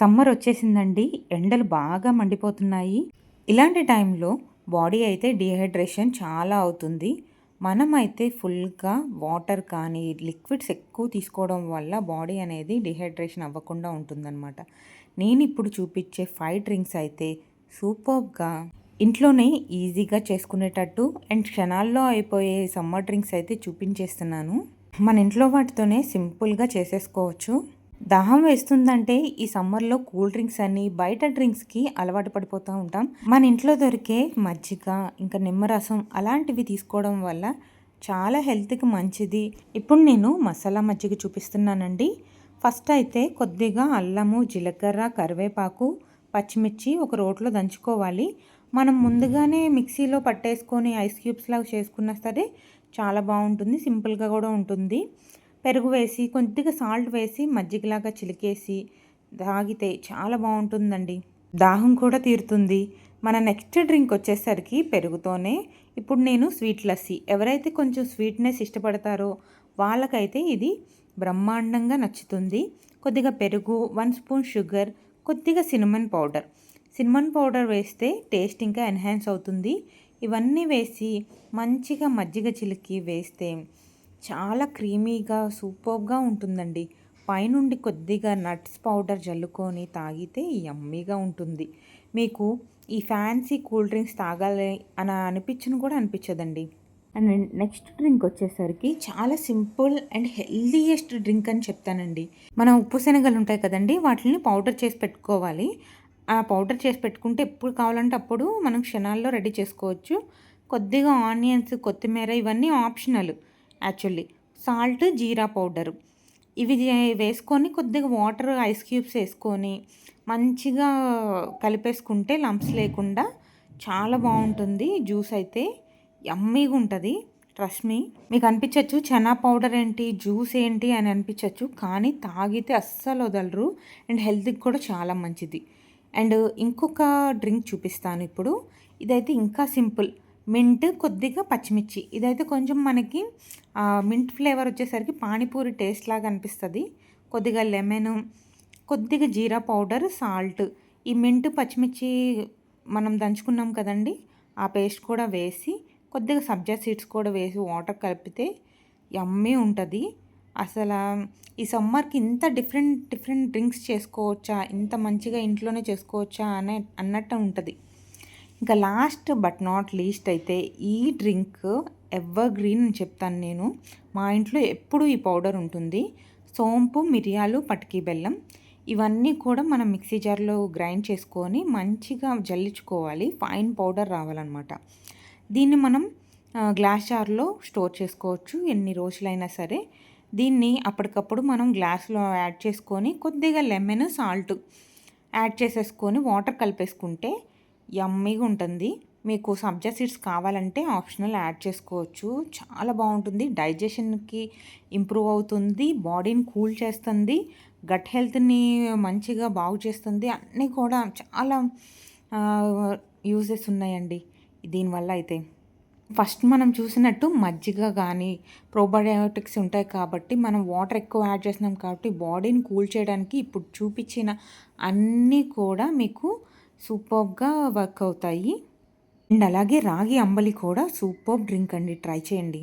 Summer వచ్చేసిందండి. ఎండలు బాగా మండిపోతున్నాయి. ఇలాంటి టైంలో బాడీ అయితే డీహైడ్రేషన్ చాలా అవుతుంది. మనమైతే ఫుల్‌గా వాటర్ కానీ, లిక్విడ్స్ ఎక్కువ తీసుకోవడం వల్ల బాడీ అనేది డీహైడ్రేషన్ అవ్వకుండా ఉంటుందనమాట. నేనిప్పుడు చూపించే 5 డ్రింక్స్ అయితే సూపర్బ్‌గా ఇంట్లోనే ఈజీగా చేసుకునేటట్టు అండ్ క్షణాల్లో అయిపోయే సమ్మర్ డ్రింక్స్ అయితే చూపించేస్తున్నాను. మన ఇంట్లో వాటితోనే సింపుల్‌గా చేసేసుకోవచ్చు. దాహం వేస్తుందంటే ఈ సమ్మర్‌లో కూల్ డ్రింక్స్ అని, బయట డ్రింక్స్‌కి అలవాటు పడిపోతూ ఉంటాం. మన ఇంట్లో దొరికే మజ్జిగ, ఇంకా నిమ్మరసం అలాంటివి తీసుకోవడం వల్ల చాలా హెల్త్‌కి మంచిది. ఇప్పుడు నేను మసాలా మజ్జిగ చూపిస్తున్నానండి. ఫస్ట్ అయితే కొద్దిగా అల్లము, జీలకర్ర, కరివేపాకు, పచ్చిమిర్చి ఒక రోట్లో దంచుకోవాలి. మనం ముందుగానే మిక్సీలో పట్టేసుకొని ఐస్ క్యూబ్స్ లాగా చేసుకున్నా సరే చాలా బాగుంటుంది. సింపుల్‌గా కూడా ఉంటుంది. పెరుగు వేసి కొద్దిగా సాల్ట్ వేసి మజ్జిగలాగా చిలికేసి తాగితే చాలా బాగుంటుందండి. దాహం కూడా తీరుతుంది. మన నెక్స్ట్ డ్రింక్ వచ్చేసరికి పెరుగుతోనే ఇప్పుడు నేను స్వీట్ లస్సీ, ఎవరైతే కొంచెం స్వీట్నెస్ ఇష్టపడతారో వాళ్ళకైతే ఇది బ్రహ్మాండంగా నచ్చుతుంది. కొద్దిగా పెరుగు, 1 స్పూన్ షుగర్, కొద్దిగా సినమన్ పౌడర్ వేస్తే టేస్ట్ ఇంకా ఎన్హాన్స్ అవుతుంది. ఇవన్నీ వేసి మంచిగా మజ్జిగ చిలికి వేస్తే చాలా క్రీమీగా సూపర్గా ఉంటుందండి. పైనుండి కొద్దిగా నట్స్ పౌడర్ జల్లుకొని తాగితే యమ్మీగా ఉంటుంది. మీకు ఈ ఫ్యాన్సీ కూల్ డ్రింక్స్ తాగాలి అని కూడా అనిపించదండి. అండ్ నెక్స్ట్ డ్రింక్ వచ్చేసరికి చాలా సింపుల్ అండ్ హెల్దీయెస్ట్ డ్రింక్ అని చెప్తానండి. మన ఉప్పు శనగలు ఉంటాయి కదండి, వాటిని పౌడర్ చేసి పెట్టుకోవాలి. ఆ పౌడర్ చేసి పెట్టుకుంటే ఎప్పుడు కావాలంటే అప్పుడు మనం క్షణాల్లో రెడీ చేసుకోవచ్చు. కొద్దిగా ఆనియన్స్, కొత్తిమీర ఇవన్నీ ఆప్షనల్ యాక్చువల్లీ. సాల్ట్, జీరా పౌడరు ఇవి వేసుకొని కొద్దిగా వాటర్, ఐస్ క్యూబ్స్ వేసుకొని మంచిగా కలిపేసుకుంటే లంప్స్ లేకుండా చాలా బాగుంటుంది. జ్యూస్ అయితే యమ్మీగా ఉంటుంది. Trust me. మీకు అనిపించవచ్చు చనా పౌడర్ ఏంటి, జ్యూస్ ఏంటి అని అనిపించవచ్చు, కానీ తాగితే అస్సలు వదలరు అండ్ హెల్త్కి కూడా చాలా మంచిది. అండ్ ఇంకొక డ్రింక్ చూపిస్తాను ఇప్పుడు. ఇదైతే ఇంకా సింపుల్. మింట్, కొద్దిగా పచ్చిమిర్చి. ఇదైతే కొంచెం మనకి మింట్ ఫ్లేవర్ వచ్చేసరికి పానీపూరి టేస్ట్ లాగా అనిపిస్తుంది. కొద్దిగా లెమను, కొద్దిగా జీరా పౌడర్, సాల్ట్, ఈ మింట్, పచ్చిమిర్చి మనం దంచుకున్నాం కదండి, ఆ పేస్ట్ కూడా వేసి కొద్దిగా సబ్జా సీడ్స్ కూడా వేసి వాటర్ కలిపితే యమ్మీ ఉంటుంది. అసలు ఈ సమ్మర్కి ఇంత డిఫరెంట్ డ్రింక్స్ చేసుకోవచ్చా, ఇంత మంచిగా ఇంట్లోనే చేసుకోవచ్చా అన్నట్టు ఉంటుంది. ఇంకా లాస్ట్ బట్ నాట్ లీస్ట్ అయితే ఈ డ్రింక్ ఎవర్ గ్రీన్ అని చెప్తాను నేను. మా ఇంట్లో ఎప్పుడు ఈ పౌడర్ ఉంటుంది. సోంపు, మిరియాలు, పటికి బెల్లం ఇవన్నీ కూడా మనం మిక్సీ జార్లో గ్రైండ్ చేసుకొని మంచిగా జల్లించుకోవాలి. ఫైన్ పౌడర్ రావాలన్నమాట. దీన్ని మనం గ్లాస్ జార్లో స్టోర్ చేసుకోవచ్చు ఎన్ని రోజులైనా సరే. దీన్ని అప్పటికప్పుడు మనం గ్లాస్లో యాడ్ చేసుకొని కొద్దిగా లెమన్, సాల్ట్ యాడ్ చేసేసుకొని వాటర్ కలిపేసుకుంటే యమ్మీగా ఉంటుంది. మీకు సబ్జా సీడ్స్ కావాలంటే ఆప్షనల్ యాడ్ చేసుకోవచ్చు. చాలా బాగుంటుంది. డైజెషన్కి ఇంప్రూవ్ అవుతుంది, బాడీని కూల్ చేస్తుంది, గట్ హెల్త్ని మంచిగా బాగు చేస్తుంది. అన్నీ కూడా చాలా యూజెస్ ఉన్నాయండి దీనివల్ల అయితే. ఫస్ట్ మనం చూసినట్టు మజ్జిగ కానీ ప్రోబయోటిక్స్ ఉంటాయి కాబట్టి మనం వాటర్ ఎక్కువ యాడ్ చేస్తున్నాం కాబట్టి బాడీని కూల్ చేయడానికి ఇప్పుడు చూపించిన అన్నీ కూడా మీకు సూపర్గా వర్క్ అవుతాయి. అండ్ అలాగే రాగి అంబలి కూడా సూపర్ డ్రింక్ అండి, ట్రై చేయండి.